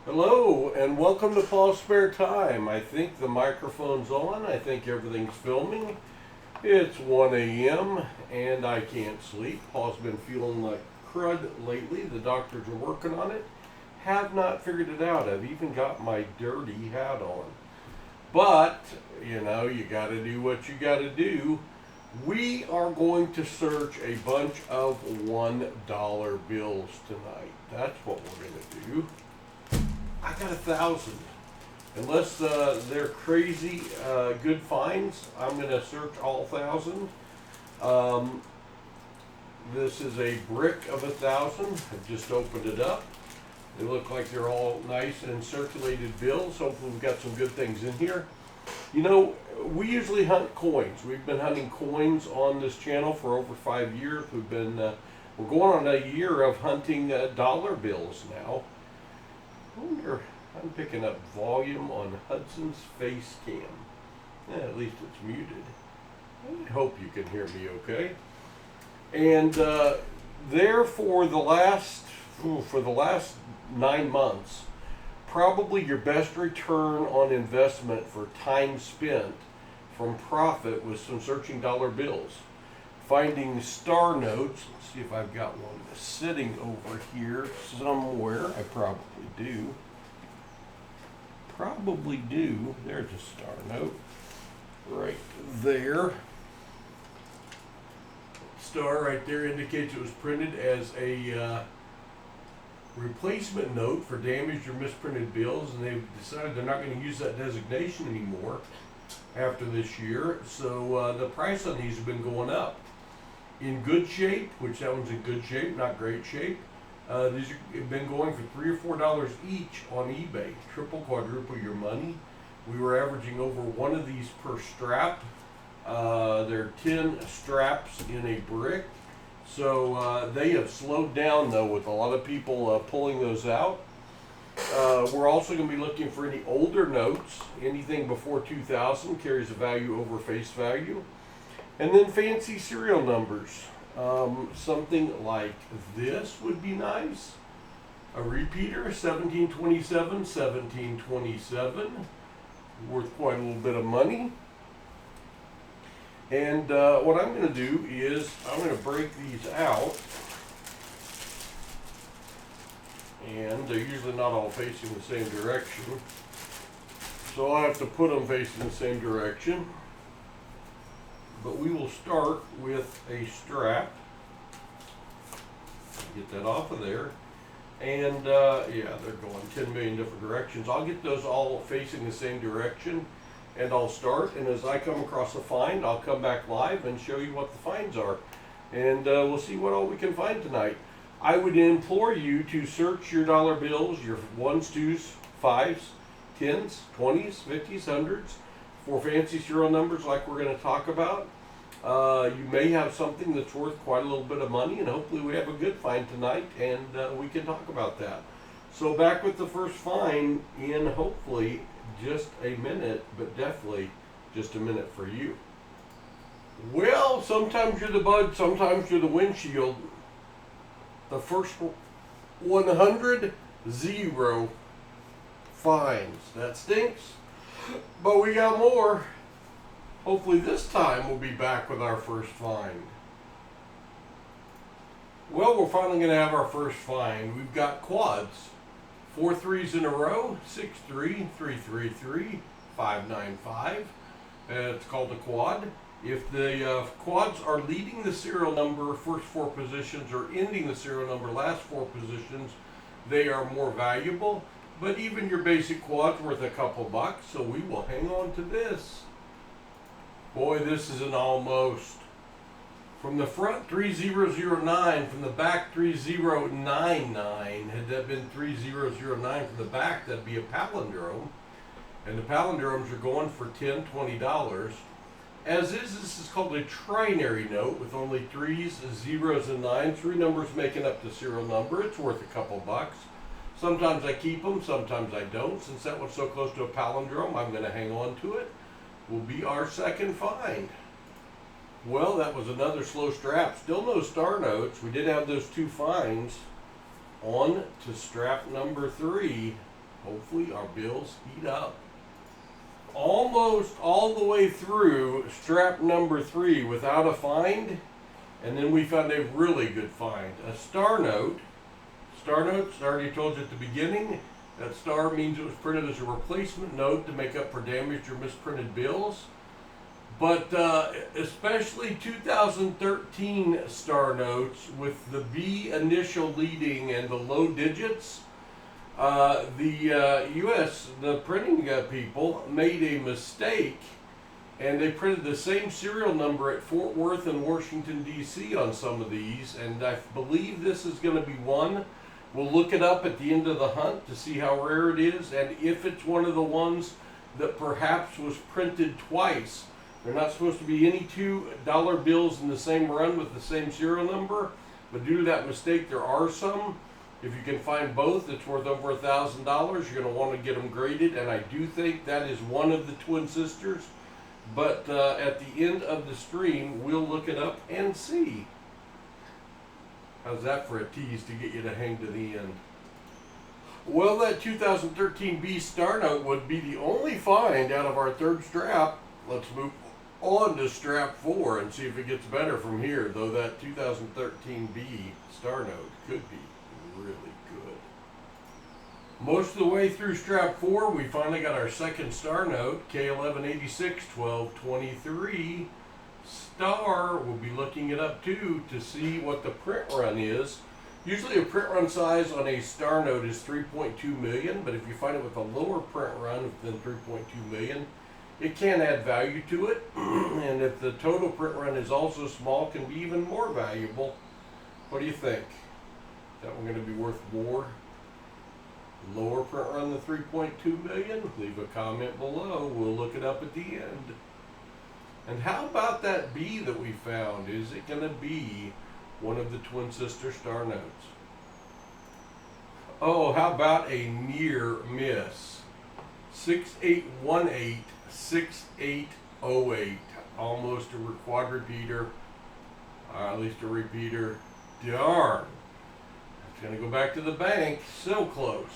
Hello and welcome to Paul's Spare Time. I think the microphone's on. I think everything's filming. It's 1 a.m. and I can't sleep. Paul's been feeling like crud lately. The doctors are working on it. Have not figured it out. I've even got my dirty hat on. But, you got to do what you got to do. We are going to search a bunch of $1 bills tonight. That's what we're going to do. I got 1,000. Unless they're crazy good finds, I'm going to search all 1,000. This is a brick of 1,000. I just opened it up. They look like they're all nice and circulated bills. Hopefully we've got some good things in here. We usually hunt coins. We've been hunting coins on this channel for over 5 years. We're going on a year of hunting dollar bills now. I wonder, I'm picking up volume on Hudson's face cam. At least it's muted. I hope you can hear me okay. And there for the last 9 months, probably your best return on investment for time spent from profit was some searching dollar bills. Finding star notes. Let's see if I've got one sitting over here somewhere. I probably do. There's a star note right there. Star right there indicates it was printed as a replacement note for damaged or misprinted bills, and they've decided they're not going to use that designation anymore after this year. So the price on these have been going up. In good shape, which that one's in good shape, not great shape. These have been going for $3 or $4 each on eBay. Triple, quadruple your money. We were averaging over one of these per strap. There are 10 straps in a brick. So they have slowed down though, with a lot of people pulling those out. We're also going to be looking for any older notes. Anything before 2000 carries a value over face value. And then fancy serial numbers. Something like this would be nice. A repeater, 1727, 1727. Worth quite a little bit of money. And what I'm going to do is I'm going to break these out. And they're usually not all facing the same direction. So I'll have to put them facing the same direction. But we will start with a strap. Get that off of there. And yeah, they're going 10 million different directions. I'll get those all facing the same direction and I'll start. And as I come across a find, I'll come back live and show you what the finds are. And we'll see what all we can find tonight. I would implore you to search your dollar bills, your ones, twos, fives, tens, 20s, 50s, 100s, for fancy serial numbers like we're going to talk about. You may have something that's worth quite a little bit of money, and hopefully we have a good find tonight, and we can talk about that. So back with the first find in hopefully just a minute, but definitely just a minute for you. Well, sometimes you're the bud, sometimes you're the windshield. The first 100, 0 finds. That stinks, but we got more. Hopefully this time we'll be back with our first find. Well, we're finally going to have our first find. We've got quads. 4 threes in a row. 6, 3, 3, 3, 3, 5, 9, 5. It's called a quad. If the quads are leading the serial number first 4 positions or ending the serial number last 4 positions, they are more valuable. But even your basic quad's worth a couple bucks, so we will hang on to this. Boy, this is an almost. From the front, 3009. From the back, 3099. Had that been 3009 from the back, that'd be a palindrome. And the palindromes are going for $10, $20. As is, this is called a trinary note with only 3s, 0s, and 9s. 3 numbers making up the serial number. It's worth a couple bucks. Sometimes I keep them, sometimes I don't. Since that one's so close to a palindrome, I'm going to hang on to it. Will be our second find. Well, that was another slow strap. Still no star notes. We did have those 2 finds. On to strap number 3. hopefully our bills heat up. Almost all the way through strap number 3 without a find, and then we found a really good find. A star note. Star notes, I already told you at the beginning, that star means it was printed as a replacement note to make up for damaged or misprinted bills. But especially 2013 star notes with the B initial leading and the low digits, the printing people made a mistake, and they printed the same serial number at Fort Worth and Washington, D.C. on some of these, and I believe this is going to be one. We'll look it up at the end of the hunt to see how rare it is, and if it's one of the ones that perhaps was printed twice. They're not supposed to be any $2 bills in the same run with the same serial number, but due to that mistake, there are some. If you can find both, it's worth over $1,000. You're going to want to get them graded, and I do think that is one of the twin sisters. But at the end of the stream, we'll look it up and see. How's that for a tease to get you to hang to the end? Well, that 2013 B star note would be the only find out of our third strap. Let's move on to strap 4 and see if it gets better from here, though that 2013 B star note could be really good. Most of the way through strap 4, we finally got our second star note, K1186-1223 star. We'll be looking it up too to see what the print run is. Usually a print run size on a star note is 3.2 million, but if you find it with a lower print run than 3.2 million, it can add value to it. And if the total print run is also small, it can be even more valuable. What do you think? Is that one going to be worth more? Lower print run than 3.2 million? Leave a comment below. We'll look it up at the end. And how about that B that we found? Is it going to be one of the twin sister star notes? Oh, how about a near miss? 6818-6808. Almost a quad repeater. At least a repeater. Darn. It's going to go back to the bank. So close.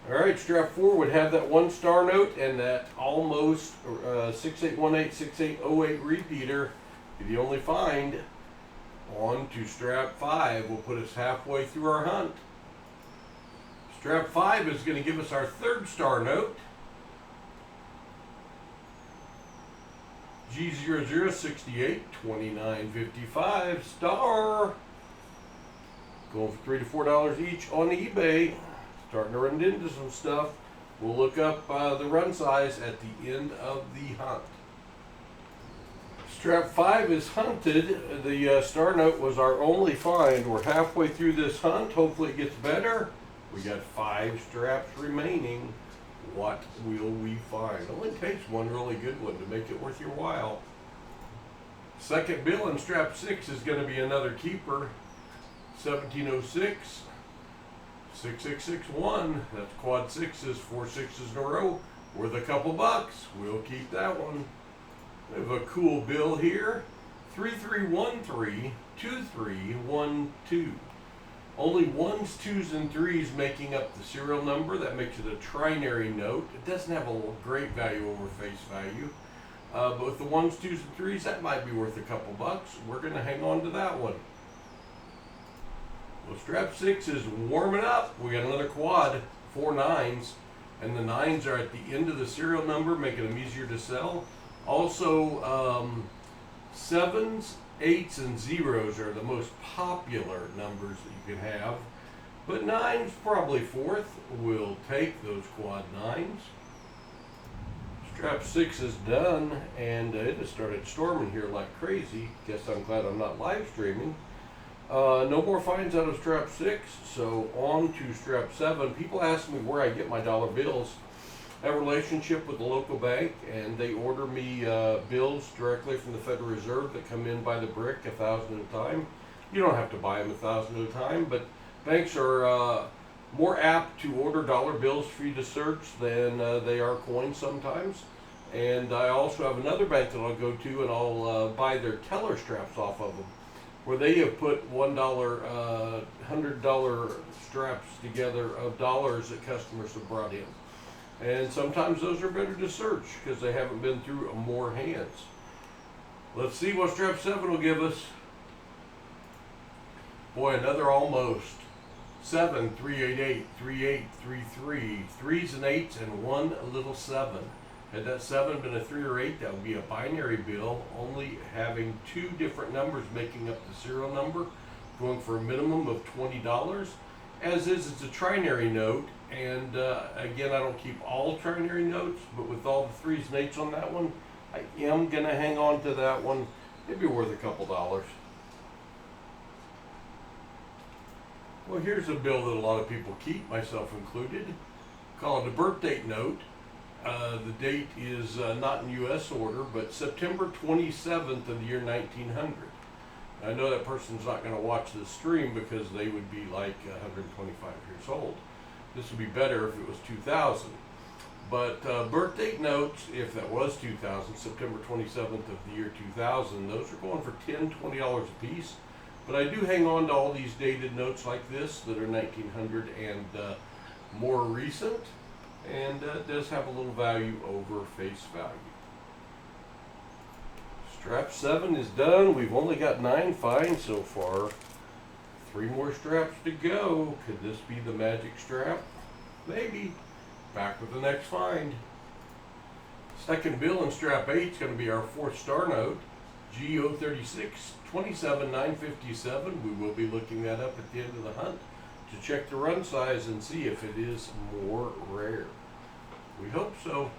Alright, strap 4 would have that one star note and that almost 6818-6808 repeater. Be the only find. On to strap 5 will put us halfway through our hunt. Strap 5 is going to give us our third star note. G0068-2955 star. Going for $3 to $4 each on eBay. Starting to run into some stuff. We'll look up the run size at the end of the hunt. Strap 5 is hunted. The star note was our only find. We're halfway through this hunt. Hopefully it gets better. We got 5 straps remaining. What will we find? It only takes one really good one to make it worth your while. Second bill in strap 6 is going to be another keeper. 1706. 6661, that's quad 6s, 4 6s in a row, worth a couple bucks. We'll keep that one. We have a cool bill here, 3313-2312. Only 1s, 2s, and 3s making up the serial number. That makes it a trinary note. It doesn't have a great value over face value, but with the 1s, 2s, and 3s, that might be worth a couple bucks. We're going to hang on to that one. Well, strap 6 is warming up. We got another quad, 4 9s, and the 9s are at the end of the serial number, making them easier to sell. Also, 7s, 8s, and 0s are the most popular numbers that you can have, but 9s probably 4th. We'll take those quad 9s. Strap 6 is done, and it has started storming here like crazy. Guess I'm glad I'm not live streaming. No more finds out of strap 6, so on to strap 7. People ask me where I get my dollar bills. I have a relationship with the local bank, and they order me bills directly from the Federal Reserve that come in by the brick, 1,000 at a time. You don't have to buy them 1,000 at a time, but banks are more apt to order dollar bills for you to search than they are coins sometimes. And I also have another bank that I'll go to, and I'll buy their teller straps off of them, where they have put $1 $100 straps together of dollars that customers have brought in. And sometimes those are better to search because they haven't been through more hands. Let's see what strap 7 will give us. Boy, another almost. 7, 3, 8, 8, 3, 8, 3, 3, 3s and 8s, and one little 7. Had that 7 been a 3 or 8, that would be a binary bill, only having 2 different numbers making up the serial number, going for a minimum of $20. As is, it's a trinary note, and again, I don't keep all trinary notes, but with all the 3s and 8s on that one, I am going to hang on to that one. It'd be worth a couple dollars. Well, here's a bill that a lot of people keep, myself included. Call it a birth date note. The date is not in U.S. order, but September 27th of the year 1900. I know that person's not going to watch this stream because they would be like 125 years old. This would be better if it was 2000. But birth date notes, if that was 2000, September 27th of the year 2000, those are going for $10, $20 a piece. But I do hang on to all these dated notes like this that are 1900 and more recent, and it does have a little value over face value. Strap 7 is done. We've only got 9 finds so far. 3 more straps to go. Could this be the magic strap? Maybe. Back with the next find. Second bill in strap 8 is going to be our 4th star note. G036 27957. We will be looking that up at the end of the hunt to check the run size and see if it is more rare. We hope so.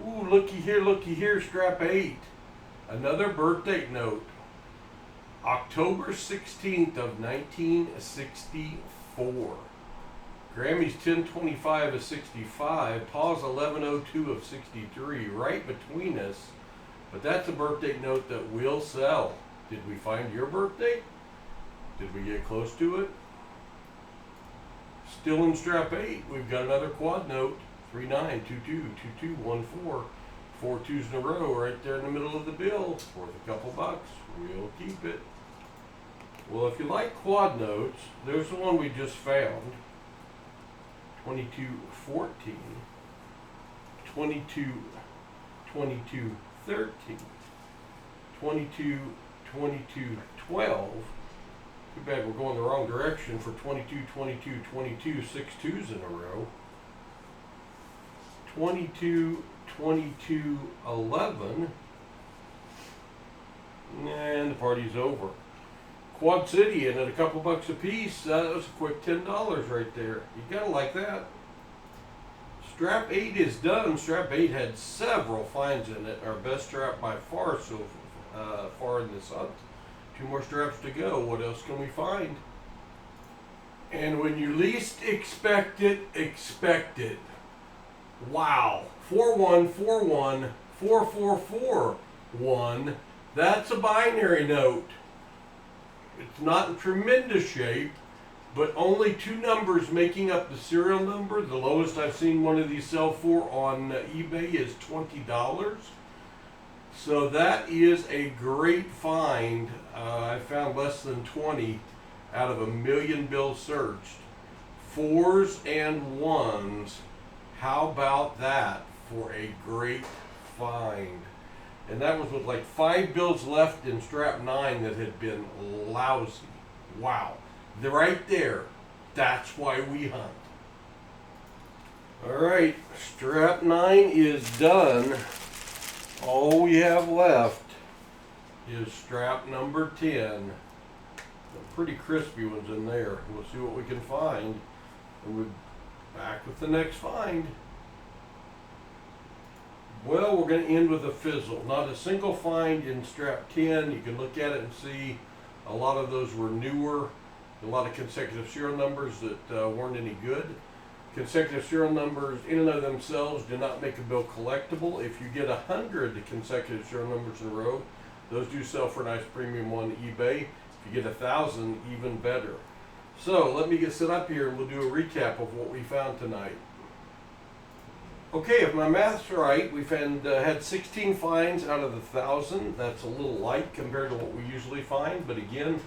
Ooh, looky here, strap 8. Another birth date note. October 16th of 1964. Grammy's 1025 of 65. Pa's 1102 of 63. Right between us. But that's a birth date note that will sell. Did we find your birth date? Did we get close to it? Still in strap 8, we've got another quad note. 39222214. 4 2s in a row right there in the middle of the bill. Worth a couple bucks. We'll keep it. Well, if you like quad notes, there's the one we just found. 2214. 2213. 2212. Too bad we're going the wrong direction for 22, 6 2s in a row. 22, 11. And the party's over. Quad City and at a couple bucks a piece. That was a quick $10 right there. You gotta like that. Strap 8 is done. Strap 8 had several finds in it. Our best strap by far so far in this hunt. 2 more straps to go. What else can we find? And when you least expect it, expect it. Wow. 4141 4441. That's a binary note. It's not in tremendous shape, but only 2 numbers making up the serial number. The lowest I've seen one of these sell for on eBay is $20. So that is a great find. I found less than 20 out of 1 million bills searched. 4s and 1s. How about that for a great find? And that was with like 5 bills left in strap 9 that had been lousy. Wow. They're right there. That's why we hunt. Alright, strap 9 is done. All we have left is strap number 10. Some pretty crispy ones in there. We'll see what we can find. And we're back with the next find. Well, we're going to end with a fizzle. Not a single find in strap 10. You can look at it and see a lot of those were newer. A lot of consecutive serial numbers that weren't any good. Consecutive serial numbers in and of themselves do not make a bill collectible. If you get 100 consecutive serial numbers in a row, those do sell for a nice premium on eBay. If you get 1,000, even better. So let me get set up here and we'll do a recap of what we found tonight. Okay, if my math's right, we've had 16 finds out of the 1,000. That's a little light compared to what we usually find, but again,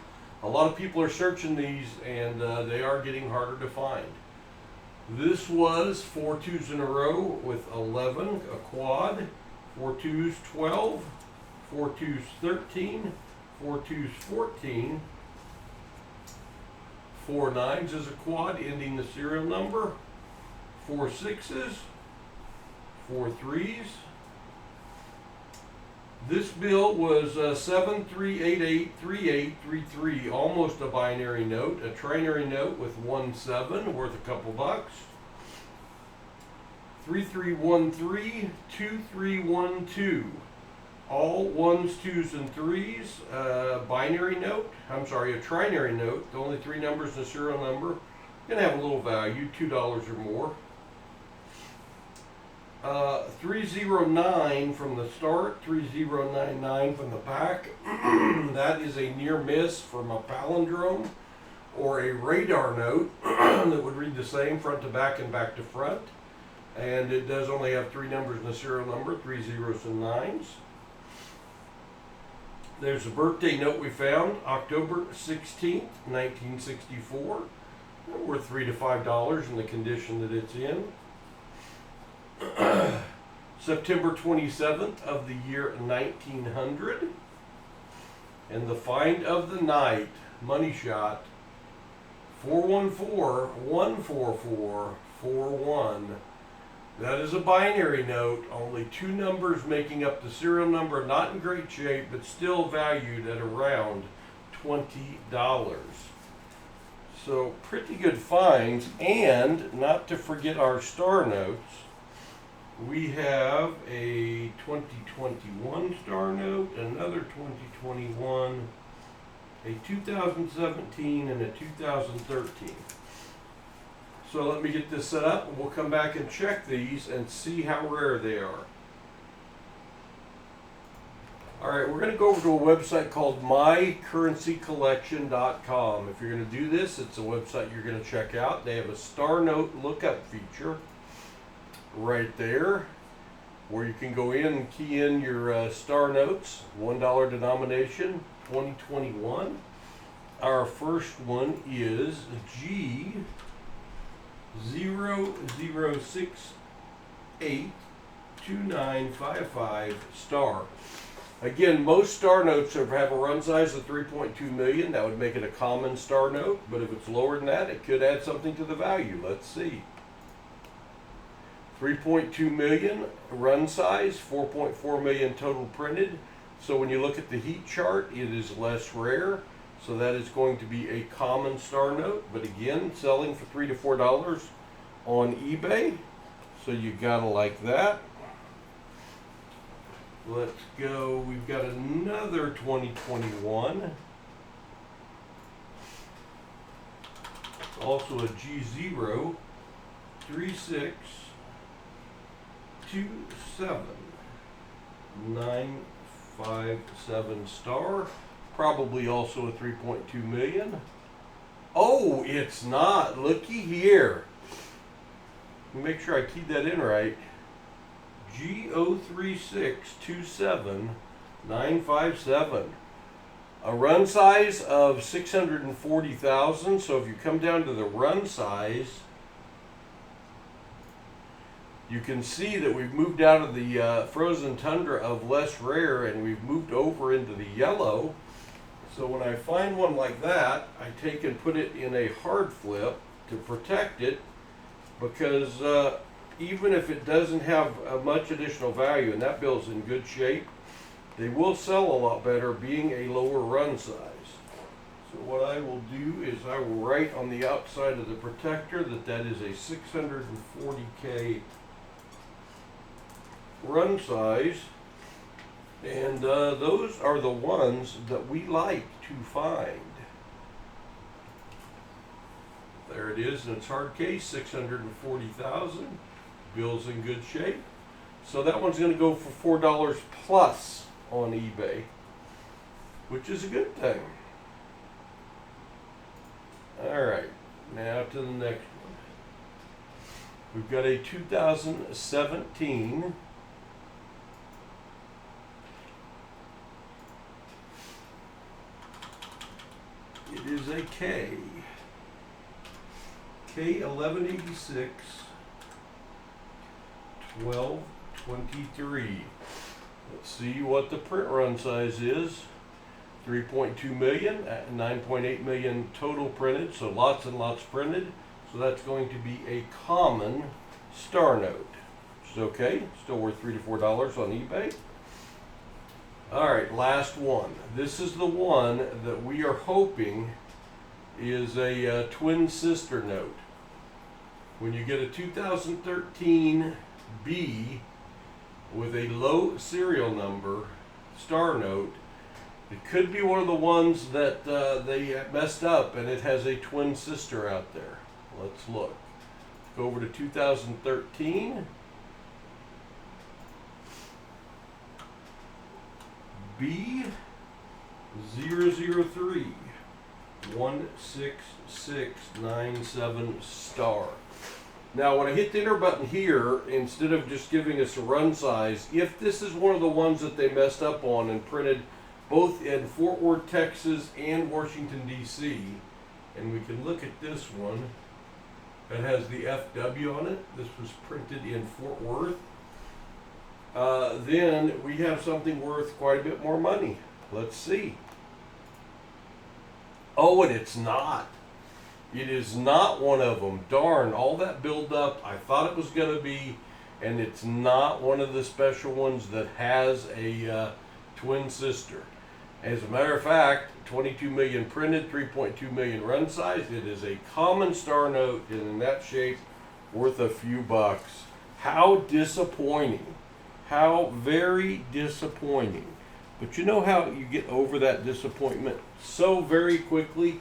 A lot of people are searching these, and they are getting harder to find. This was 4 twos in a row with 11, a quad, 4 twos 12, 4 twos 13, 4 twos 14, 4 nines is a quad ending the serial number, 4 sixes, 4 threes. This bill was 73883833, almost a binary note, a trinary note with 1 7 worth a couple bucks. 3313 2312, all ones, twos, and threes. Binary note. I'm sorry, a trinary note. The only 3 numbers in the serial number. Gonna have a little value, $2 or more. 309 from the start, 3099 from the back. That is a near miss from a palindrome or a radar note that would read the same front to back and back to front. And it does only have 3 numbers in the serial number, 3 zeros and 9s. There's a birthday note we found, October 16th, 1964. Worth $3 to $5 in the condition that it's in. September 27th of the year 1900. And the find of the night, money shot, 414-144-41. That is a binary note, only 2 numbers making up the serial number, not in great shape, but still valued at around $20. So pretty good finds, and not to forget our star notes. We have a 2021 star note, another 2021, a 2017, and a 2013. So let me get this set up, and we'll come back and check these and see how rare they are. Alright, we're going to go over to a website called mycurrencycollection.com. If you're going to do this, it's a website you're going to check out. They have a star note lookup feature right there, where you can go in and key in your star notes, $1 denomination, 2021. Our first one is G00682955 star. Again, most star notes have a run size of 3.2 million. That would make it a common star note, but if it's lower than that, it could add something to the value. Let's see. 3.2 million run size, 4.4 million total printed. So when you look at the heat chart, it is less rare. So that is going to be a common star note, but again, selling for $3 to $4 on eBay. So you gotta like that. Let's go. We've got another 2021. Also a G0362797 star. Probably also a 3.2 million. Oh, it's not. Looky here. Let me make sure I keyed that in right. G0362797. A run size of 640,000. So if you come down to the run size, you can see that we've moved out of the frozen tundra of less rare and we've moved over into the yellow. So when I find one like that, I take and put it in a hard flip to protect it, because even if it doesn't have much additional value, and that bill's in good shape, they will sell a lot better being a lower run size. So what I will do is I will write on the outside of the protector that is a 640K run size. And those are the ones that we like to find. There it is in its hard case, 640,000. Bill's in good shape. So that one's going to go for $4 plus on eBay, which is a good thing. Alright, now to the next one. We've got a 2017 K. K1186 1223. Let's see what the print run size is. 3.2 million, 9.8 million total printed, so lots and lots printed. So that's going to be a common star note, which is okay. Still worth $3 to $4 on eBay. All right, last one. This is the one that we are hoping is a twin sister note. When you get a 2013 B with a low serial number star note, it could be one of the ones that they messed up and it has a twin sister out there. Let's look. Go over to 2013. B003 16697 star. Now when I hit the enter button here, instead of just giving us a run size, if this is one of the ones that they messed up on and printed both in Fort Worth, Texas and Washington, D.C., and we can look at this one that has the FW on it. This was printed in Fort Worth. Then we have something worth quite a bit more money. Let's see. Oh, and it's not. It is not one of them. Darn, all that build up, I thought it was going to be, and it's not one of the special ones that has a twin sister. As a matter of fact, 22 million printed, 3.2 million run size. It is a common star note, and in that shape, worth a few bucks. How disappointing. How very disappointing. But you know how you get over that disappointment so very quickly?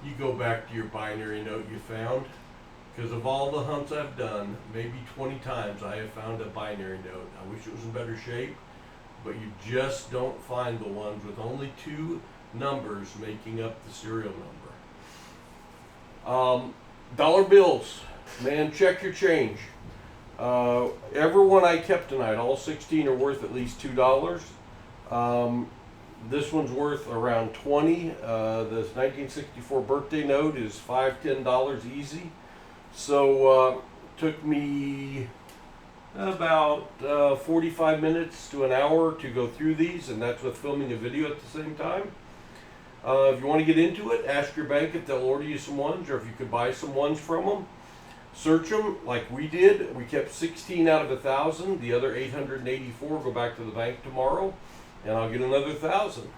You go back to your binary note you found. Because of all the hunts I've done, maybe 20 times I have found a binary note. I wish it was in better shape, but you just don't find the ones with only two numbers making up the serial number. Dollar bills. Man, check your change. Everyone I kept tonight, all 16 are worth at least $2. This one's worth around 20. This 1964 birthday note is $5–10 easy. So took me about 45 minutes to an hour to go through these, and that's with filming a video at the same time. If you want to get into it, ask your bank if they'll order you some ones, or if you could buy some ones from them. Search them like we did. We kept 16 out of 1,000. The other 884 go back to the bank tomorrow, and I'll get another 1,000,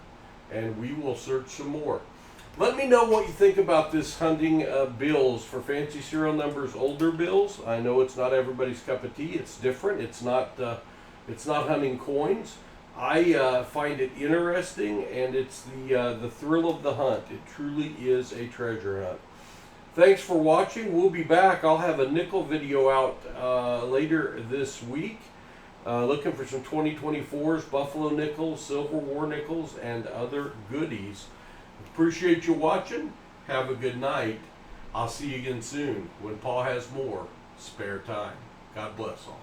and we will search some more. Let me know what you think about this hunting bills for fancy serial numbers, older bills. I know it's not everybody's cup of tea. It's different. It's not hunting coins. I find it interesting, and it's the thrill of the hunt. It truly is a treasure hunt. Thanks for watching. We'll be back. I'll have a nickel video out later this week. Looking for some 2024s, Buffalo nickels, Silver War nickels, and other goodies. Appreciate you watching. Have a good night. I'll see you again soon when Paul has more spare time. God bless all.